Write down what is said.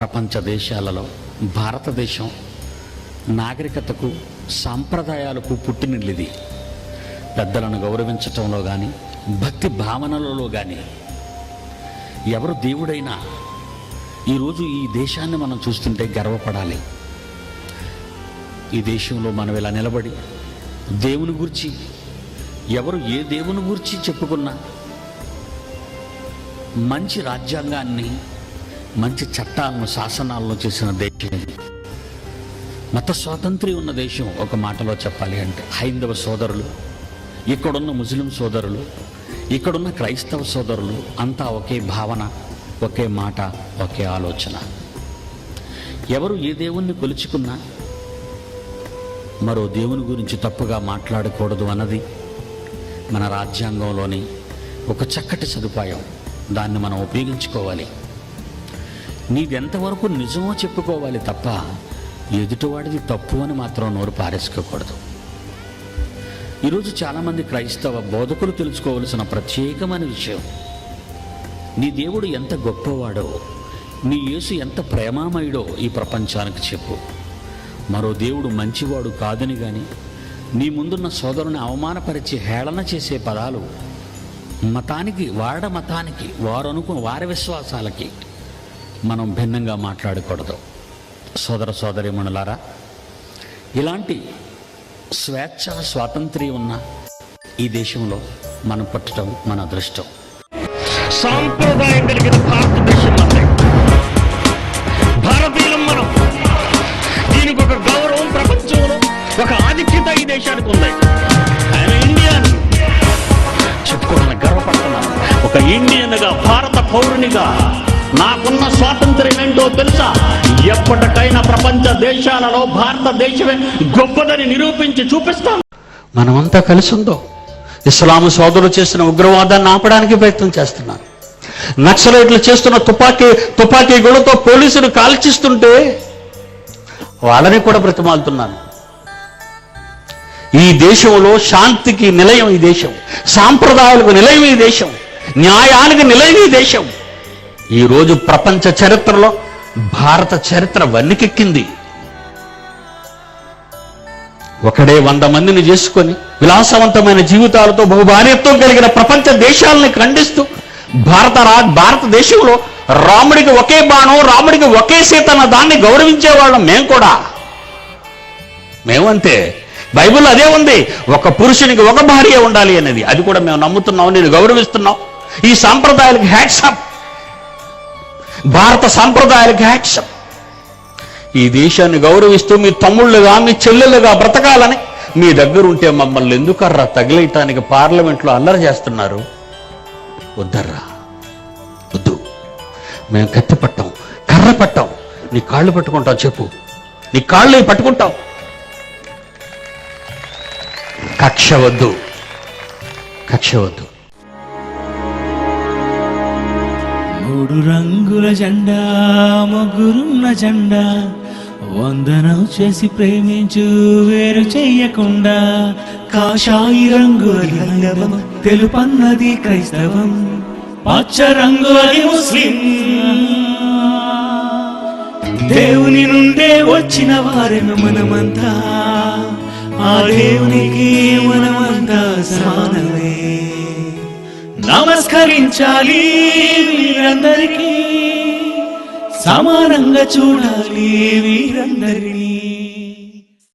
ప్రపంచ దేశాలలో భారతదేశం నాగరికతకు సాంప్రదాయాలకు పుట్టినిల్లిది. పెద్దలను గౌరవించటంలో కానీ భక్తి భావనలలో కానీ ఎవరు దేవుడైనా ఈరోజు ఈ దేశాన్ని మనం చూస్తుంటే గర్వపడాలి. ఈ దేశంలో మనం ఇలా నిలబడి దేవుని గురించి ఎవరు ఏ దేవుని గురించి చెప్పుకున్నా మంచి రాజ్యాంగాన్ని మంచి చట్టాలను శాసనాలను చేసిన దేశం ఇది. మత స్వాతంత్ర్యం ఉన్న దేశం. ఒక మాటలో చెప్పాలి అంటే హైందవ సోదరులు, ఇక్కడున్న ముస్లిం సోదరులు, ఇక్కడున్న క్రైస్తవ సోదరులు అంతా ఒకే భావన, ఒకే మాట, ఒకే ఆలోచన. ఎవరు ఏ దేవుణ్ణి కొలుచుకున్నా మరో దేవుని గురించి తప్పుగా మాట్లాడకూడదు అన్నది మన రాజ్యాంగంలోని ఒక చక్కటి సదుపాయం. దాన్ని మనం ఉపయోగించుకోవాలి. నీదెంతవరకు నిజమో చెప్పుకోవాలి తప్ప ఎదుటివాడిది తప్పు అని మాత్రం నోరు పారేసుకోకూడదు. ఈరోజు చాలామంది క్రైస్తవ బోధకులు తెలుసుకోవలసిన ప్రత్యేకమైన విషయం, నీ దేవుడు ఎంత గొప్పవాడో, నీ యేసు ఎంత ప్రేమామయుడో ఈ ప్రపంచానికి చెప్పు. మరో దేవుడు మంచివాడు కాదని కానీ నీ ముందున్న సోదరుని అవమానపరిచి హేళన చేసే పదాలు మతానికి, మతానికి, వారు అనుకున్న వారి విశ్వాసాలకి మనం భిన్నంగా మాట్లాడకూడదు. సోదర సోదరీమణులారా, ఇలాంటి స్వేచ్ఛ స్వాతంత్ర్యం ఉన్న ఈ దేశంలో మనం పుట్టడం మన అదృష్టం. సాంప్రదాయం కలిగిన భారతదేశం అంటే భారతీయులం మనం. దీనికి ఒక గౌరవం ప్రపంచంలో, ఒక ఆధిక్యత ఈ దేశానికి ఉంది. ఆయన ఇండియన్ చెప్పుకోవడానికి గర్వపడుతున్నాను. ఒక ఇండియన్గా, భారత పౌరునిగా నాకున్న స్వాతంత్ర్యం ఏంటో తెలుసా? ఎప్పటికైనా ప్రపంచ దేశాలలో భారతదేశమే గొప్పదని నిరూపించి చూపిస్తాం. మనమంతా కలిసి ఉందో ఇస్లాము సోదరులు చేసిన ఉగ్రవాదాన్ని ఆపడానికి ప్రయత్నం చేస్తున్నారు. నక్సలైట్లు చేస్తున్న తుపాకీ గొడవతో పోలీసులు కాల్చిస్తుంటే వాళ్ళని కూడా బ్రతిమాలుతున్నాను. ఈ దేశంలో శాంతికి నిలయం ఈ దేశం, సాంప్రదాయాలకు నిలయం ఈ దేశం, న్యాయానికి నిలయం ఈ దేశం. ఈరోజు ప్రపంచ చరిత్రలో భారత చరిత్ర వన్నెకెక్కింది. ఒకడే 100 మందిని చేసుకొని విలాసవంతమైన జీవితాలతో బహుభార్యత్వం కలిగిన ప్రపంచ దేశాలని ఖండిస్తూ భారతదేశంలో రాముడికి ఒకే బాణం, రాముడికి ఒకే సీత అన్న దాన్ని గౌరవించేవాళ్ళం మేమంతే. బైబిల్ అదే ఉంది, ఒక పురుషునికి ఒక భార్య ఉండాలి అనేది. అది కూడా మేము నమ్ముతున్నాం, నేను గౌరవిస్తున్నాం. ఈ సాంప్రదాయాలకు హ్యాట్సప్, భారత సాంప్రదాయాలకు హ్యాట్సప్. ఈ దేశాన్ని గౌరవిస్తూ మీ తమ్ముళ్ళుగా, మీ చెల్లెలుగా బ్రతకాలని మీ దగ్గర ఉంటే మమ్మల్ని ఎందుకర్రా తగిలేయటానికి పార్లమెంట్లో అల్లరి చేస్తున్నారు? వద్దర్రా, వద్దు. మేము కత్తి పట్టాం, కర్ర పట్టాం, నీ కాళ్ళు పట్టుకుంటాం. చెప్పు, నీ కాళ్ళు పట్టుకుంటాం. కక్ష వద్దు, కక్ష వద్దు. 3 రంగుల జెండా, ముగ్గురున్న జెండా, వందనం చేసి ప్రేమించు వేరు చెయ్యకుండా. కాషాయి రంగు అది హైందవం, తెలుపన్నది క్రైస్తవం, పచ్చ రంగు అది ముస్లిం. దేవుని నుండే వచ్చిన వారెను మనమంతా, ఆ దేవునికి మనమంతా సమానమే. నమస్కరించాలి వీరందరికీ, సమానంగా చూడాలి వీరందరినీ.